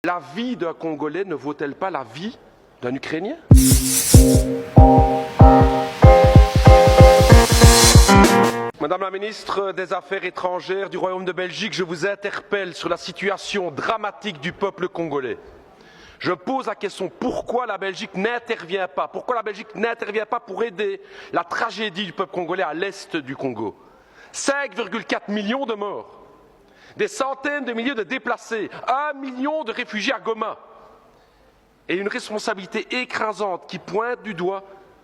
La vie d'un Congolais ne vaut-elle pas la vie d'un Ukrainien? Madame la ministre des Affaires étrangères du Royaume de Belgique, je vous interpelle sur la situation dramatique du peuple congolais. Je pose la question, pourquoi la Belgique n'intervient pas? Pourquoi la Belgique n'intervient pas pour aider la tragédie du peuple congolais à l'est du Congo? 5,4 millions de morts, des centaines de milliers de déplacés, 1 million de réfugiés à Goma, et une responsabilité écrasante qui pointe du doigt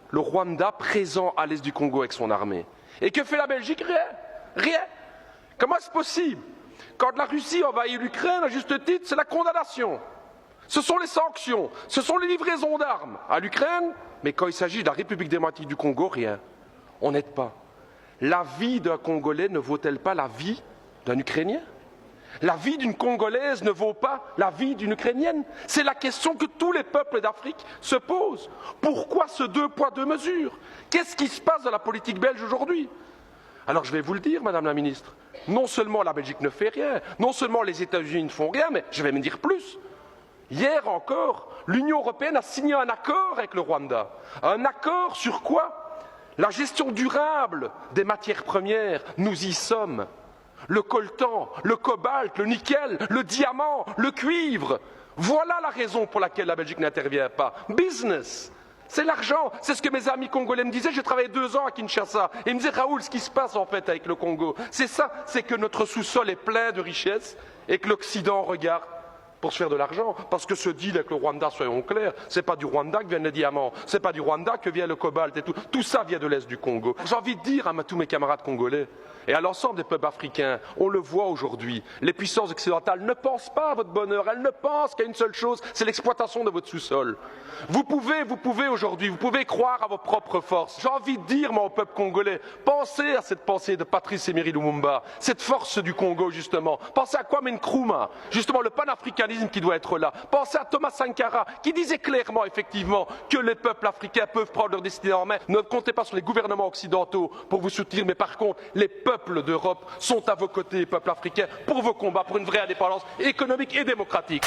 le Rwanda présent à l'est du Congo avec son armée. Et que fait la Belgique? Rien. Rien. Comment est-ce possible? Quand la Russie envahit l'Ukraine, à juste titre, c'est la condamnation. Ce sont les sanctions, ce sont les livraisons d'armes à l'Ukraine, mais quand il s'agit de la République démocratique du Congo, rien. On n'aide pas. La vie d'un Congolais ne vaut-elle pas la vie d'un Ukrainien? La vie d'une Congolaise ne vaut pas la vie d'une Ukrainienne? C'est la question que tous les peuples d'Afrique se posent. Pourquoi ce deux poids, deux mesures? Qu'est-ce qui se passe dans la politique belge aujourd'hui? Alors je vais vous le dire, Madame la Ministre, non seulement la Belgique ne fait rien, non seulement les États-Unis ne font rien, mais je vais me dire plus. Hier encore, l'Union européenne a signé un accord avec le Rwanda. Un accord sur quoi? La gestion durable des matières premières. Nous y sommes. Le coltan, le cobalt, le nickel, le diamant, le cuivre. Voilà la raison pour laquelle la Belgique n'intervient pas. Business. C'est l'argent. C'est ce que mes amis congolais me disaient. J'ai travaillé 2 ans à Kinshasa. Et ils me disaient, Raoul, ce qui se passe en fait avec le Congo, c'est ça, c'est que notre sous-sol est plein de richesses et que l'Occident regarde pour se faire de l'argent, parce que ce deal avec le Rwanda, soyons clairs, c'est pas du Rwanda que viennent les diamants, c'est pas du Rwanda que vient le cobalt et tout. Tout ça vient de l'Est du Congo. J'ai envie de dire à tous mes camarades congolais et à l'ensemble des peuples africains, on le voit aujourd'hui, les puissances occidentales ne pensent pas à votre bonheur, elles ne pensent qu'à une seule chose, c'est l'exploitation de votre sous-sol. Vous pouvez aujourd'hui, vous pouvez croire à vos propres forces. J'ai envie de dire, moi, au peuple congolais, pensez à cette pensée de Patrice Emery Lumumba, cette force du Congo, justement. Pensez à Kwame Nkrumah, justement, le panafricanisme qui doit être là. Pensez à Thomas Sankara, qui disait clairement, effectivement, que les peuples africains peuvent prendre leur destinée en main. Ne comptez pas sur les gouvernements occidentaux pour vous soutenir, mais par contre, les peuples d'Europe sont à vos côtés, les peuples africains, pour vos combats, pour une vraie indépendance économique et démocratique.